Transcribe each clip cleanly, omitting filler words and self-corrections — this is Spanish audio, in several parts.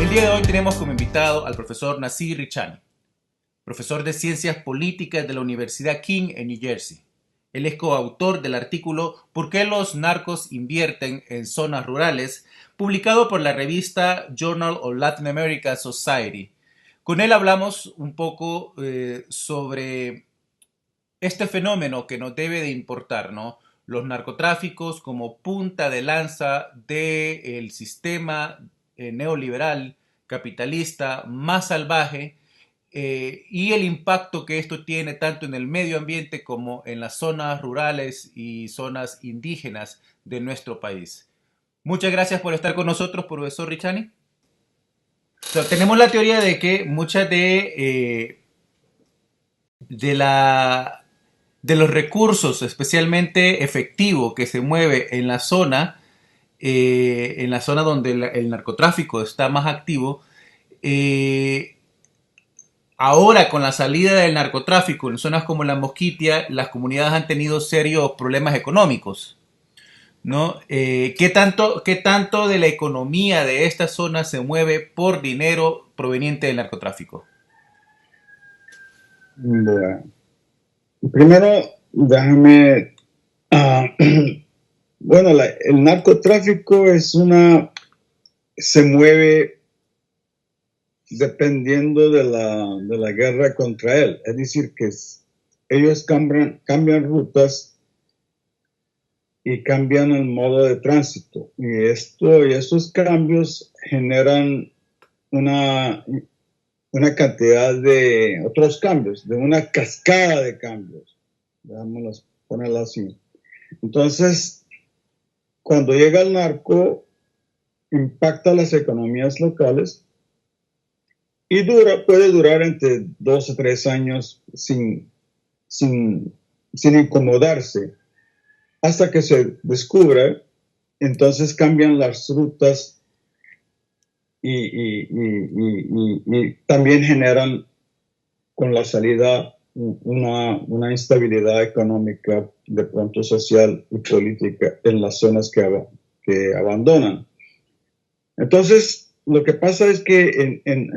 El día de hoy tenemos como invitado al profesor Nassir Richani, profesor de Ciencias Políticas de la Universidad King en New Jersey. Él es coautor del artículo ¿Por qué los narcos invierten en zonas rurales?, publicado por la revista Journal of Latin American Society. Con él hablamos un poco sobre este fenómeno que nos debe de importar, ¿no? Los narcotráficos como punta de lanza del sistema neoliberal, capitalista, más salvaje, y el impacto que esto tiene tanto en el medio ambiente como en las zonas rurales y zonas indígenas de nuestro país. Muchas gracias por estar con nosotros, profesor Richani. Tenemos la teoría de que muchas de los recursos, especialmente efectivo, que se mueve en la zona donde el narcotráfico está más activo, ahora con la salida del narcotráfico en zonas como la Mosquitia, las comunidades han tenido serios problemas económicos, ¿no? ¿Qué tanto de la economía de esta zona se mueve por dinero proveniente del narcotráfico? Bueno, primero déjame, bueno, el narcotráfico se mueve dependiendo de la guerra contra él. Es decir, que ellos cambian rutas y cambian el modo de tránsito. Y esos cambios generan una cantidad de otros cambios, de una cascada de cambios. Vamos a ponerlo así. Entonces, cuando llega el narco, impacta las economías locales y puede durar entre 2 o 3 años sin incomodarse, hasta que se descubre. Entonces cambian las rutas y también generan con la salida una instabilidad económica, de pronto social y política en las zonas que abandonan. Entonces, lo que pasa es que en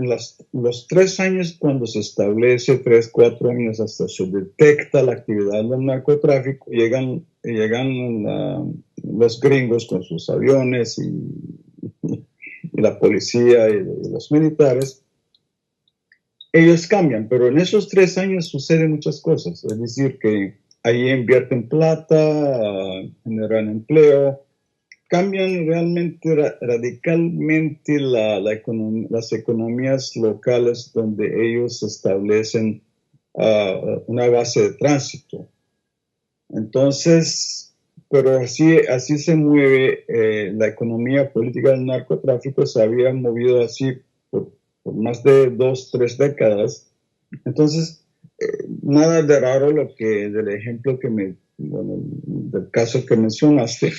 los 3 años, cuando se establece, 3, 4 años, hasta se detecta la actividad del narcotráfico, llegan los gringos con sus aviones y la policía y los militares. Ellos cambian, pero en esos 3 años suceden muchas cosas. Es decir, que ahí invierten plata, generan empleo, cambian realmente radicalmente las economías locales donde ellos establecen una base de tránsito. Entonces, pero así se mueve la economía política del narcotráfico. Se había movido así por más de 2, 3 décadas. Entonces, nada de raro del ejemplo del caso que mencionaste.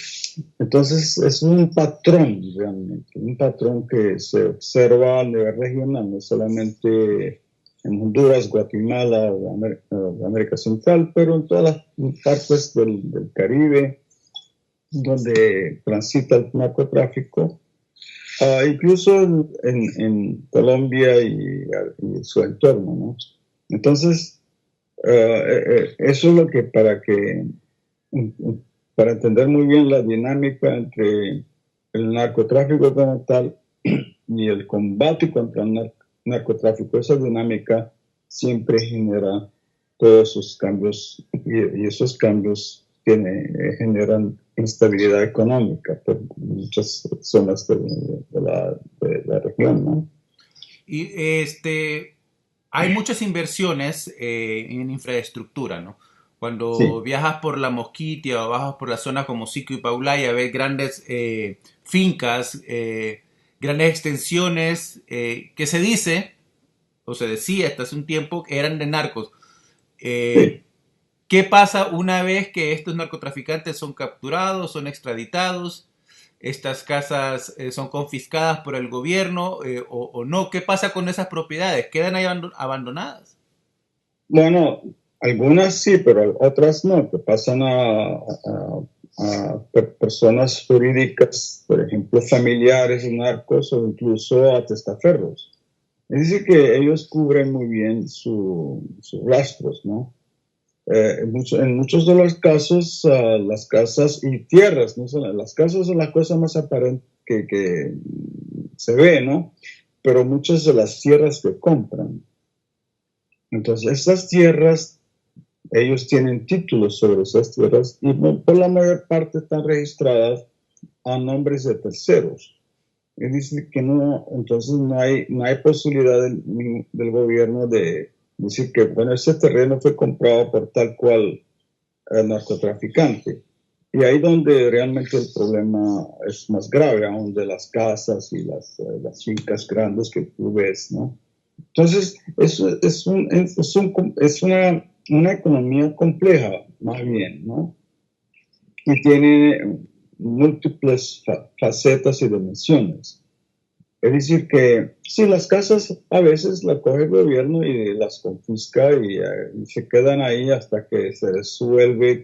Entonces, es un patrón realmente, un patrón que se observa a nivel regional, no solamente en Honduras, Guatemala o América Central, pero en todas las partes del Caribe donde transita el narcotráfico. Incluso en Colombia y su entorno, ¿no? Entonces, eso es lo que para entender muy bien la dinámica entre el narcotráfico como tal y el combate contra el narcotráfico, esa dinámica siempre genera todos esos cambios, y esos cambios generan instabilidad económica por muchas zonas de la región, ¿no? Y hay muchas inversiones en infraestructura, ¿no? Cuando Sí. viajas por la Mosquitia o bajas por la zona como Sico y Paulaya, ves grandes fincas, grandes extensiones que se dice, o se decía hasta hace un tiempo, que eran de narcos. Sí. ¿Qué pasa una vez que estos narcotraficantes son capturados, son extraditados? ¿Estas casas son confiscadas por el gobierno o no? ¿Qué pasa con esas propiedades? ¿Quedan ahí abandonadas? Bueno, algunas sí, pero otras no, que pasan personas jurídicas, por ejemplo, familiares de narcos o incluso a testaferros. Es decir, que ellos cubren muy bien sus rastros, ¿no? En muchos de los casos, las casas y tierras, ¿no? Las casas son la cosa más aparente que se ve, ¿no? Pero muchas de las tierras que compran. Entonces, estas tierras, ellos tienen títulos sobre esas tierras y por la mayor parte están registradas a nombres de terceros. Es decir, que no, entonces no hay posibilidad del gobierno de decir que, bueno, ese terreno fue comprado por tal cual narcotraficante. Y ahí donde realmente el problema es más grave, aún de las casas y las fincas grandes que tú ves, ¿no? Entonces, es una economía compleja, más bien, ¿no? Y tiene múltiples facetas y dimensiones. Es decir, que sí, las casas a veces las coge el gobierno y las confisca y se quedan ahí hasta que se resuelve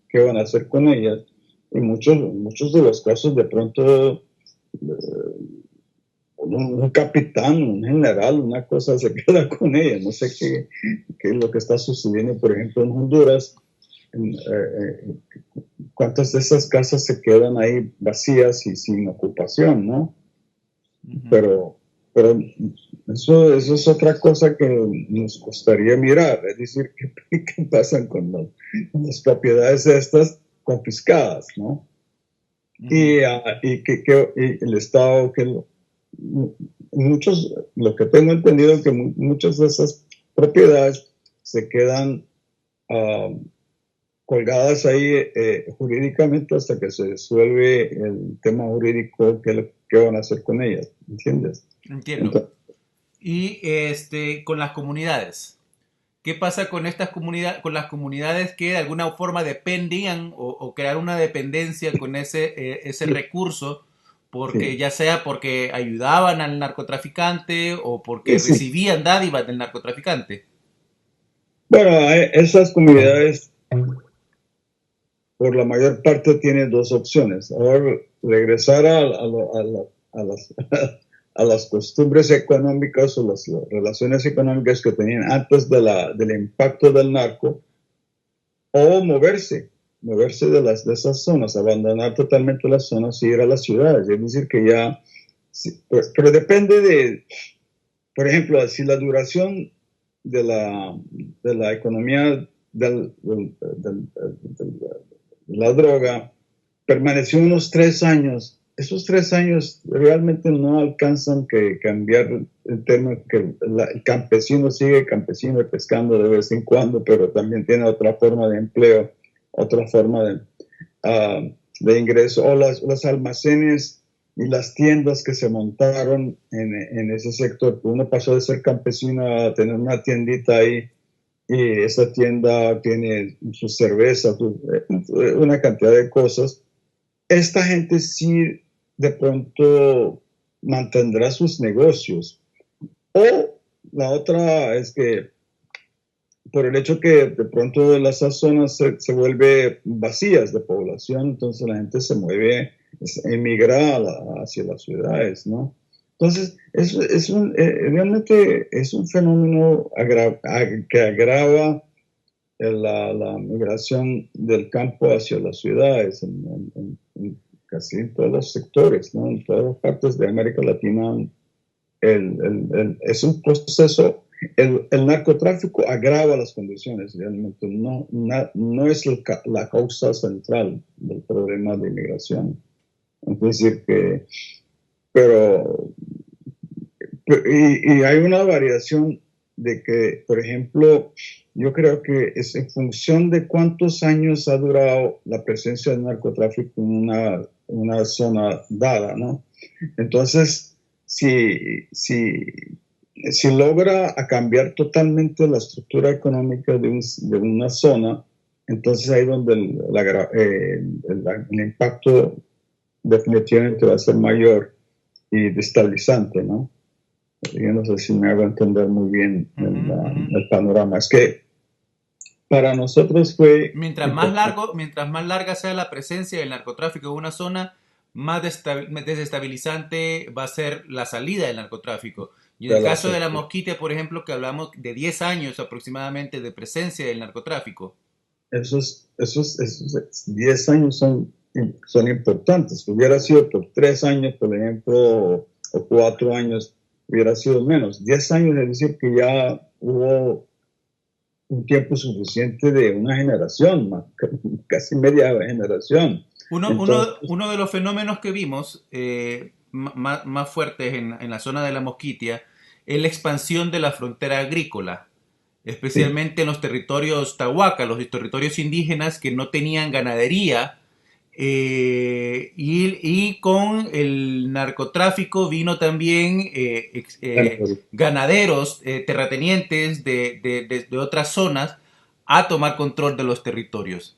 qué van a hacer con ellas. Y muchos de los casos de pronto un capitán, un general, una cosa se queda con ella. No sé qué es lo que está sucediendo, por ejemplo, en Honduras. ¿Cuántas de esas casas se quedan ahí vacías y sin ocupación, no? Pero eso es otra cosa que nos gustaría mirar, es decir, qué pasa con las propiedades estas confiscadas, ¿no? Y el Estado, lo que tengo entendido es que muchas de esas propiedades se quedan colgadas ahí jurídicamente hasta que se resuelve el tema jurídico, qué van a hacer con ellas, ¿entiendes? Entiendo. Entonces, Y con las comunidades. ¿Qué pasa con con las comunidades que de alguna forma dependían o crear una dependencia con ese recurso, porque sí, ya sea porque ayudaban al narcotraficante o porque sí. recibían dádivas del narcotraficante? Bueno, esas comunidades por la mayor parte tienen dos opciones. Ahora, regresar a las, a las costumbres económicas o las relaciones económicas que tenían antes del impacto del narco, o moverse de esas zonas, abandonar totalmente las zonas y ir a las ciudades. Es decir, que ya, pero depende por ejemplo, si la duración de la economía de la droga permaneció unos 3 años. Esos 3 años realmente no alcanzan que cambiar el tema que el campesino sigue campesino y pescando de vez en cuando, pero también tiene otra forma de empleo, otra forma de ingreso, o los almacenes y las tiendas que se montaron en ese sector. Uno pasó de ser campesino a tener una tiendita ahí y esa tienda tiene su cerveza, una cantidad de cosas. Esta gente sí de pronto mantendrá sus negocios. O la otra es que por el hecho que de pronto esas zonas se vuelve vacías de población, entonces la gente se mueve, emigra hacia las ciudades, ¿no? Entonces, realmente es un fenómeno que agrava la migración del campo hacia las ciudades en casi en todos los sectores, ¿no? En todas las partes de América Latina es un proceso, el narcotráfico agrava las condiciones, realmente no es la causa central del problema de inmigración. Es decir, pero, y hay una variación de que, por ejemplo, yo creo que es en función de cuántos años ha durado la presencia del narcotráfico en una zona dada, ¿no? Entonces, si logra cambiar totalmente la estructura económica de una zona, entonces ahí donde el impacto definitivamente va a ser mayor y destabilizante, ¿no? Yo no sé si me hago entender muy bien el panorama. Es que para nosotros fue importante. Mientras más larga sea la presencia del narcotráfico en una zona, más desestabilizante va a ser la salida del narcotráfico. Y en De el la caso de la sociedad. Mosquitia, por ejemplo, que hablamos de 10 años aproximadamente de presencia del narcotráfico. Esos 10 años son importantes. Si hubiera sido por 3 años, por ejemplo, o 4 años, hubiera sido menos. 10 años es decir que ya hubo un tiempo suficiente de una generación, casi media generación. Entonces, Uno de los fenómenos que vimos más fuertes en la zona de la Mosquitia es la expansión de la frontera agrícola, sí, especialmente en los territorios Tahuaca, los territorios indígenas que no tenían ganadería, y con el narcotráfico vino también ganaderos, terratenientes de otras zonas a tomar control de los territorios.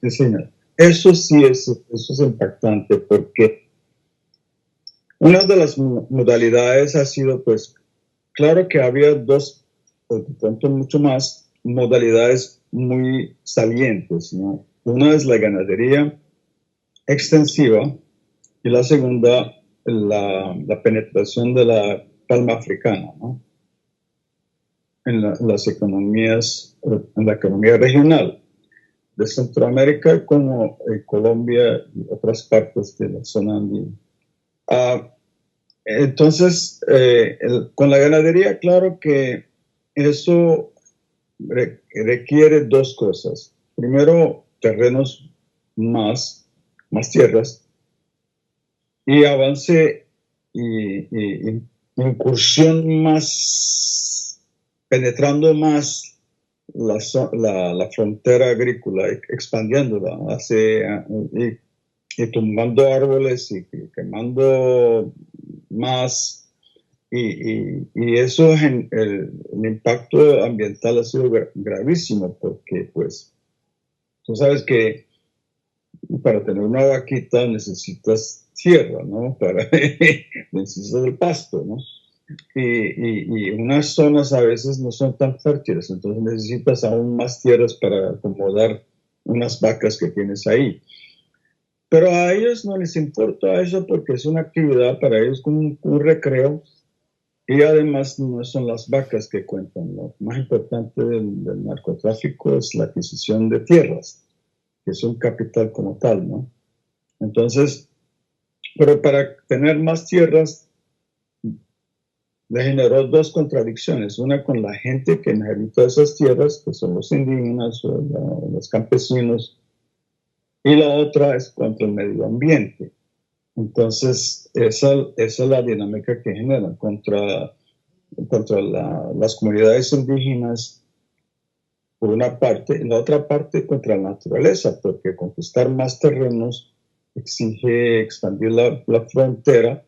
sí, señor. Eso sí, eso es impactante porque una de las modalidades ha sido, pues, claro que había dos, o de pronto mucho más, modalidades muy salientes, ¿no? Una es la ganadería extensiva y la segunda, la penetración de la palma africana, ¿no? Las economías, en la economía regional de Centroamérica como Colombia y otras partes de la zona andina. Ah, entonces, con la ganadería, claro que eso requiere dos cosas. Primero, terrenos más tierras y avance y incursión más, penetrando más la frontera agrícola, expandiéndola, y tumbando árboles y quemando más. Y eso, el impacto ambiental ha sido gravísimo porque, pues, tú sabes que para tener una vaquita necesitas tierra, ¿no? Necesitas el pasto, ¿no? Y unas zonas a veces no son tan fértiles, entonces necesitas aún más tierras para acomodar unas vacas que tienes ahí. Pero a ellos no les importa eso porque es una actividad para ellos como un recreo y además no son las vacas que cuentan. Lo más importante del narcotráfico es la adquisición de tierras, que es un capital como tal, ¿no? Entonces, pero para tener más tierras le generó dos contradicciones, una con la gente que necesita esas tierras, que son los indígenas o los campesinos, y la otra es contra el medio ambiente. Entonces, esa es la dinámica que genera contra las comunidades indígenas, por una parte, y la otra parte contra la naturaleza, porque conquistar más terrenos exige expandir la frontera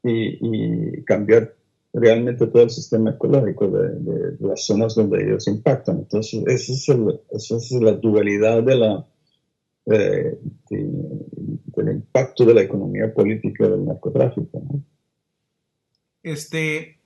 y cambiar realmente todo el sistema ecológico de las zonas donde ellos impactan. Entonces, esa es la dualidad eh, del impacto de la economía política del narcotráfico, ¿no? Este,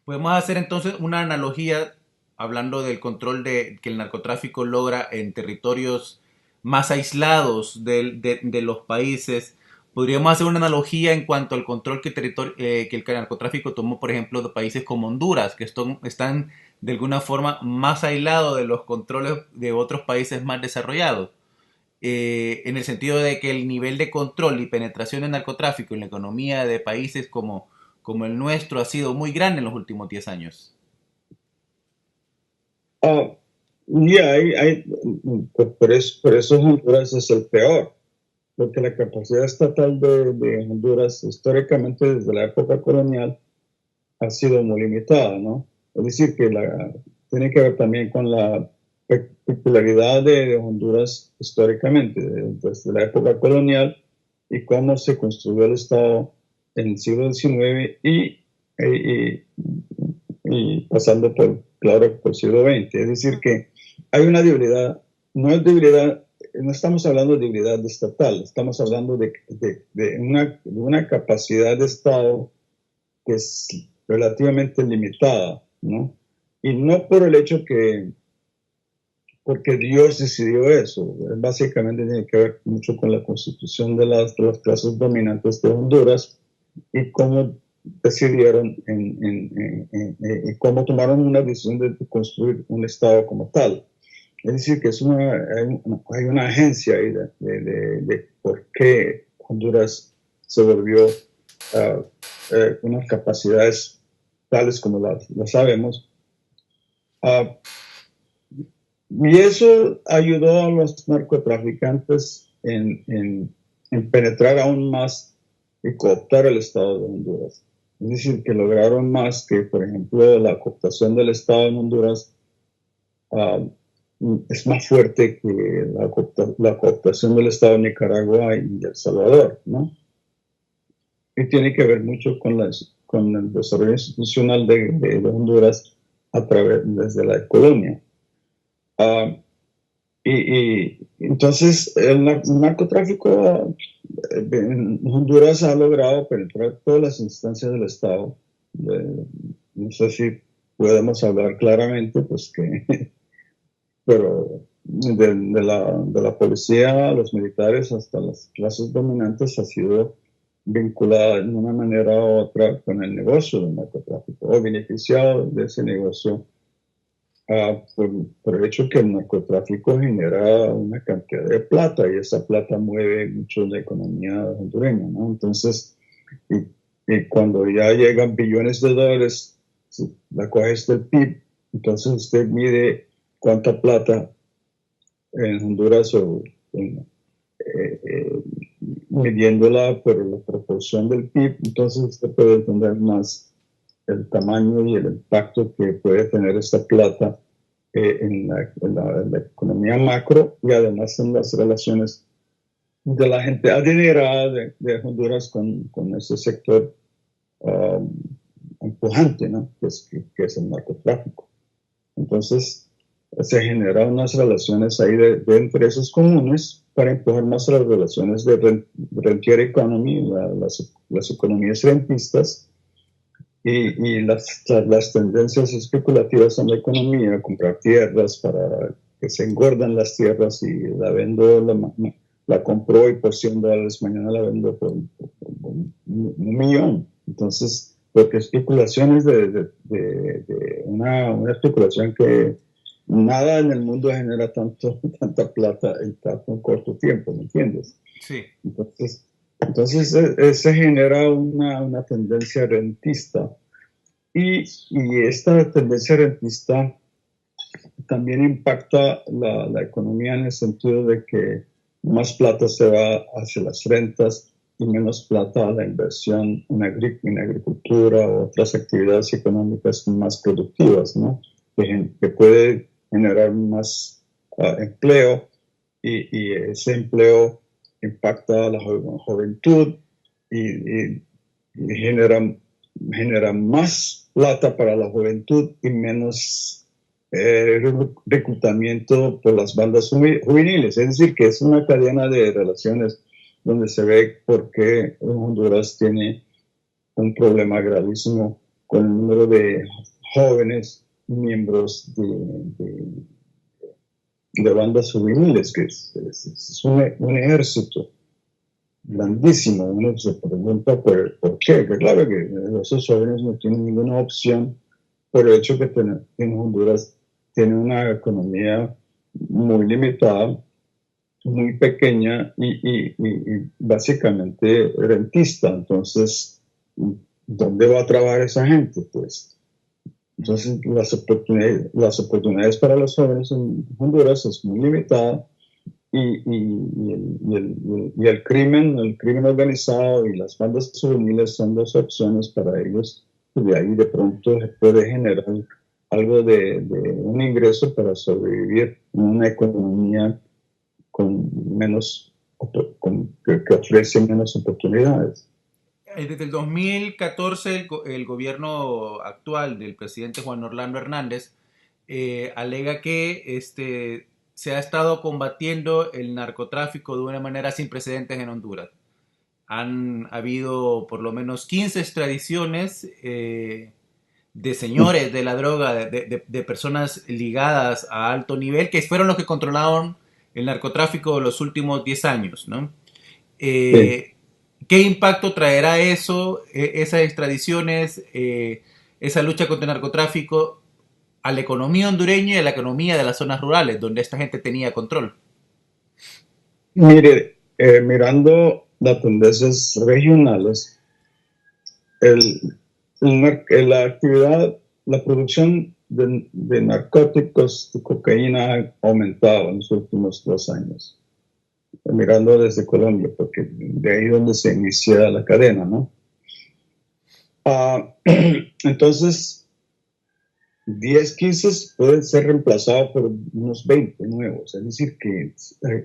Podemos hacer entonces una analogía hablando del control que el narcotráfico logra en territorios más aislados de los países. Podríamos hacer una analogía en cuanto al control que el narcotráfico tomó, por ejemplo, de países como Honduras, que están de alguna forma más aislados de los controles de otros países más desarrollados. En el sentido de que el nivel de control y penetración del narcotráfico en la economía de países como el nuestro ha sido muy grande en los últimos 10 años. Ah, y por eso Honduras es el peor, porque la capacidad estatal de Honduras históricamente desde la época colonial ha sido muy limitada, ¿no? Es decir, que tiene que ver también con la peculiaridad de Honduras históricamente, desde la época colonial y cómo se construyó el Estado en el siglo XIX y, y pasando por, claro, por el siglo XX. Es decir, que hay una debilidad, no es debilidad, no estamos hablando de debilidad estatal, estamos hablando de una capacidad de Estado que es relativamente limitada, ¿no? Y no por el hecho porque Dios decidió eso. Básicamente tiene que ver mucho con la constitución de las clases dominantes de Honduras y cómo decidieron y cómo tomaron una decisión de construir un Estado como tal. Es decir, que hay una agencia ahí de por qué Honduras se volvió unas capacidades tales como las sabemos. Uh, y eso ayudó a los narcotraficantes en penetrar aún más y cooptar el Estado de Honduras. Es decir, que lograron más que, por ejemplo, la cooptación del Estado en Honduras uh, es más fuerte que la cooptación del Estado de Nicaragua y El Salvador, ¿no? Y tiene que ver mucho con el desarrollo institucional de Honduras desde la colonia. Entonces, el narcotráfico en Honduras ha logrado penetrar todas las instancias del Estado. No sé si podemos hablar claramente, pues que, pero de la policía, los militares, hasta las clases dominantes ha sido vinculada de una manera u otra con el negocio del narcotráfico o beneficiado de ese negocio por el hecho que el narcotráfico genera una cantidad de plata y esa plata mueve mucho la economía hondureña, ¿no? Entonces, y cuando ya llegan billones de dólares, si la coges del PIB, entonces usted mide cuánta plata en Honduras midiéndola por la proporción del PIB, entonces usted puede entender más el tamaño y el impacto que puede tener esta plata en la economía macro y además en las relaciones de la gente adinerada de Honduras con ese sector empujante, ¿no? Que es el narcotráfico. Entonces, se generan unas relaciones ahí de intereses comunes para empujar más las relaciones de rentier economy, las economías rentistas, y las tendencias especulativas en la economía, comprar tierras para que se engordan las tierras y la vendo, la compró y por $100 mañana la vendo por $1 millón. Entonces, porque especulaciones de una especulación que nada en el mundo genera tanta plata en tan corto tiempo, ¿me entiendes? Sí. Entonces se genera una tendencia rentista y esta tendencia rentista también impacta la economía en el sentido de que más plata se va hacia las rentas y menos plata a la inversión en agricultura o otras actividades económicas más productivas, ¿no? Que puede generar más empleo y ese empleo impacta a la juventud y genera más plata para la juventud y menos reclutamiento por las bandas juveniles. Es decir, que es una cadena de relaciones donde se ve por qué Honduras tiene un problema gravísimo con el número de jóvenes miembros de bandas juveniles, que es un ejército grandísimo. Uno se pregunta por qué, que claro que esos jóvenes no tienen ninguna opción por el hecho que en Honduras tiene una economía muy limitada, muy pequeña y básicamente rentista. Entonces, ¿dónde va a trabajar esa gente? Pues entonces las oportunidades para los jóvenes en Honduras es muy limitada y el crimen organizado y las bandas juveniles son dos opciones para ellos. Y de ahí de pronto se puede generar algo de un ingreso para sobrevivir en una economía que ofrece menos oportunidades. Desde el 2014 el gobierno actual del presidente Juan Orlando Hernández alega que se ha estado combatiendo el narcotráfico de una manera sin precedentes en Honduras. Han habido por lo menos 15 extradiciones de señores de la droga, de personas ligadas a alto nivel, que fueron los que controlaron el narcotráfico los últimos 10 años, ¿no? Sí. Eh, ¿Qué impacto traerá eso, esas extradiciones, esa lucha contra el narcotráfico a la economía hondureña y a la economía de las zonas rurales, donde esta gente tenía control? Mire, mirando las tendencias regionales, el, la actividad, la producción de narcóticos, de cocaína ha aumentado en los últimos 2 años, mirando desde Colombia, porque de ahí donde se inicia la cadena, ¿no? Entonces, 10, 15 pueden ser reemplazados por unos 20 nuevos, es decir, que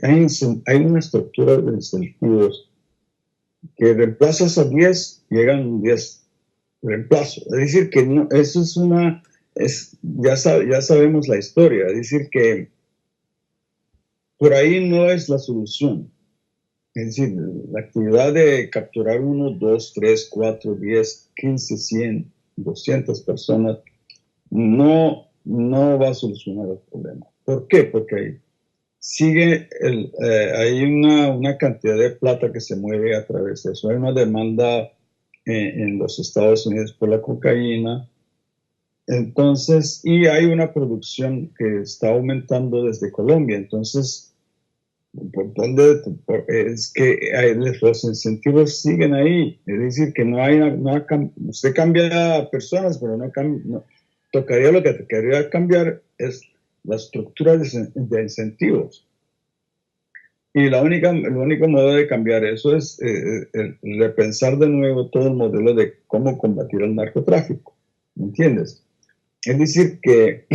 hay una estructura de incentivos que reemplazas a 10, llegan 10 reemplazos. Es decir, que no, eso es una, ya sabemos la historia, es decir, que por ahí no es la solución. Es decir, la actividad de capturar 1, 2, 3, 4, 10, 15, 100, 200 personas no va a solucionar el problema. ¿Por qué? Porque hay una cantidad de plata que se mueve a través de eso. Hay una demanda en los Estados Unidos por la cocaína. Entonces, y hay una producción que está aumentando desde Colombia. Entonces, es que los incentivos siguen ahí. Es decir, que usted cambia personas, pero no tocaría, lo que quería cambiar es la estructura de incentivos. Y el único modo de cambiar eso es repensar de nuevo todo el modelo de cómo combatir el narcotráfico. ¿Me entiendes? Es decir, que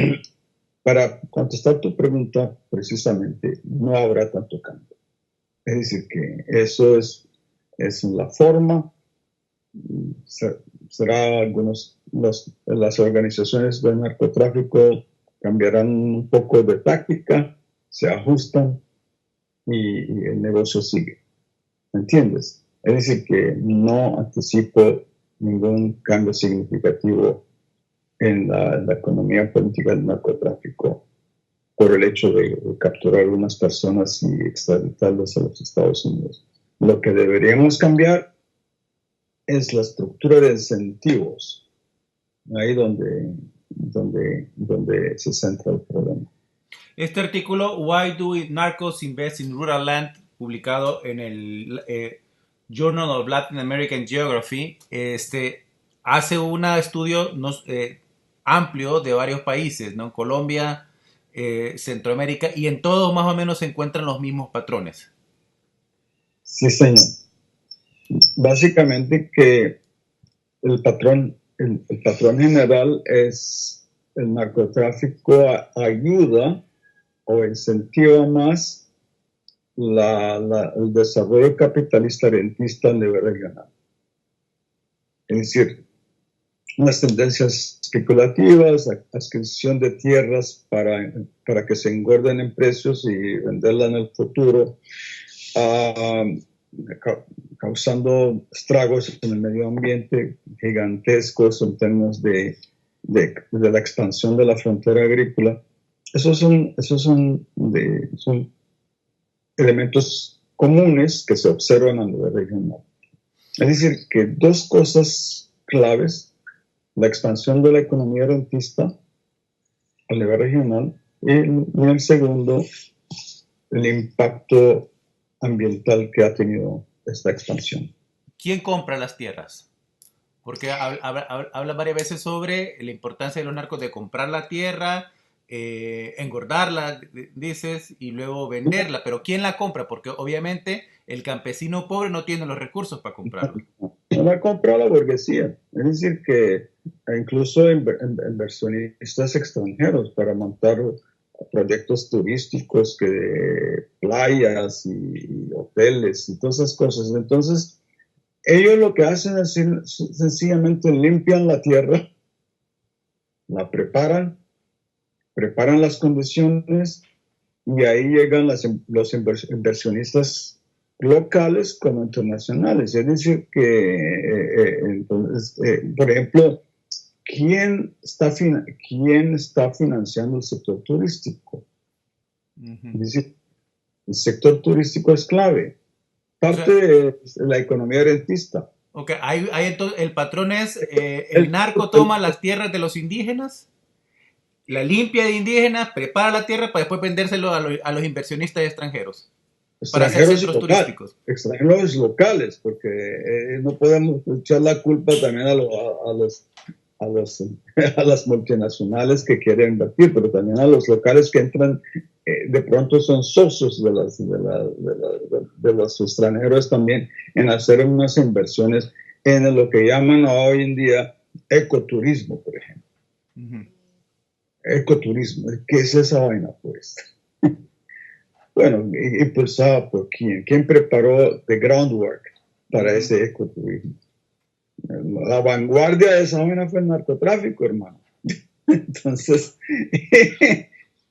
para contestar tu pregunta precisamente, no habrá tanto cambio. Es decir, que eso es la forma, será las organizaciones del narcotráfico cambiarán un poco de táctica, se ajustan y el negocio sigue. ¿Me entiendes? Es decir, que no anticipo ningún cambio significativo en la economía política del narcotráfico por el hecho de capturar a algunas personas y extraditarlas a los Estados Unidos. Lo que deberíamos cambiar es la estructura de incentivos, ahí donde se centra el problema. Este artículo, Why Do Narcos Invest in Rural Land, publicado en el Journal of Latin American Geography, hace un estudio amplio de varios países, ¿no? Colombia, Centroamérica, y en todos más o menos se encuentran los mismos patrones. Sí, señor. Básicamente que el patrón general es el narcotráfico ayuda o incentiva más el desarrollo capitalista rentista a nivel regional. Es decir, unas tendencias especulativas, adquisición de tierras para que se engorden en precios y venderla en el futuro, causando estragos en el medio ambiente gigantescos en términos de la expansión de la frontera agrícola. Esos son elementos comunes que se observan a nivel regional. Es decir, que dos cosas claves: la expansión de la economía rentista a nivel regional y el segundo, el impacto ambiental que ha tenido esta expansión. ¿Quién compra las tierras? Porque habla varias veces sobre la importancia de los narcos de comprar la tierra, engordarla, dices, y luego venderla. Pero ¿quién la compra? Porque obviamente el campesino pobre no tiene los recursos para comprarla. No la compra la burguesía. Es decir, que incluso inversionistas extranjeros para montar proyectos turísticos, playas y hoteles y todas esas cosas. Entonces, ellos lo que hacen es sencillamente limpian la tierra, la preparan las condiciones y ahí llegan los inversionistas locales como internacionales. Es decir, que entonces, por ejemplo, ¿quién está financiando el sector turístico? Es decir, el sector turístico es clave, parte de la economía rentista. Ok, entonces, el patrón es, el narco toma las tierras de los indígenas, la limpia de indígenas, prepara la tierra para después vendérselo a los inversionistas extranjeros, para hacer centros turísticos. Extranjeros locales, porque no podemos echar la culpa también a las multinacionales que quieren invertir, pero también a los locales que entran, de pronto son socios de los extranjeros también en hacer unas inversiones en lo que llaman hoy en día ecoturismo, por ejemplo. Ecoturismo, ¿qué es esa vaina, pues? Bueno, impulsada por quién? ¿Quién preparó the groundwork para ese ecoturismo? La vanguardia de esa vaina fue el narcotráfico, hermano. Entonces,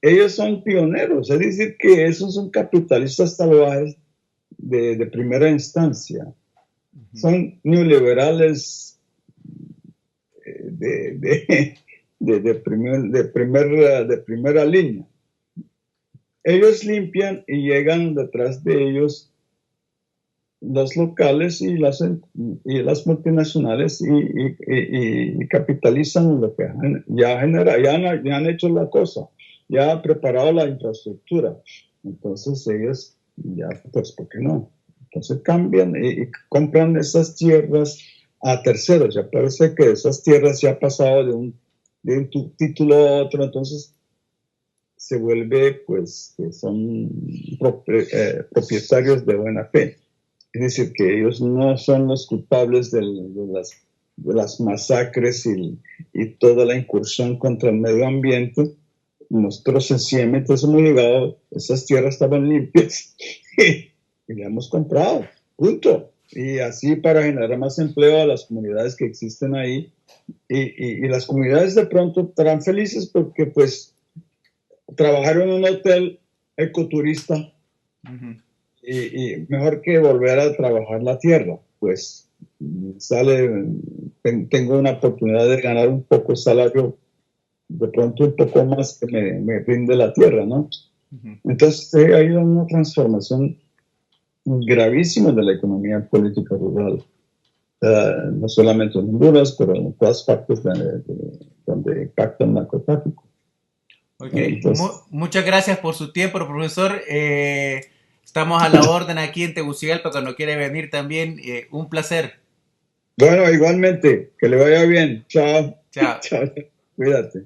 ellos son pioneros, es decir, que esos son capitalistas salvajes de primera instancia. Son neoliberales de primera línea. Ellos limpian y llegan detrás de ellos los locales y las multinacionales y capitalizan lo que ya han hecho la cosa, ya han preparado la infraestructura. Entonces ellos ya, pues, ¿por qué no? Entonces cambian y compran esas tierras a terceros. Ya parece que esas tierras ya han pasado de un título a otro, entonces se vuelve, pues, que son propietarios de buena fe. Es decir, que ellos no son los culpables de las masacres y toda la incursión contra el medio ambiente. Nosotros sencillamente hemos llegado, esas tierras estaban limpias y le hemos comprado, punto. Y así para generar más empleo a las comunidades que existen ahí. Y las comunidades de pronto estarán felices porque, pues, trabajar en un hotel ecoturista y mejor que volver a trabajar la tierra, pues tengo una oportunidad de ganar un poco de salario, de pronto un poco más que me rinde la tierra, ¿no? Entonces ha habido una transformación gravísima de la economía política rural, no solamente en Honduras, pero en todas partes donde impacta el narcotráfico. Okay. Entonces, muchas gracias por su tiempo, profesor. Estamos a la orden aquí en Tegucigalpa cuando quiere venir también. Un placer. Bueno, igualmente, que le vaya bien. Chao. Chao. Chao. Cuídate.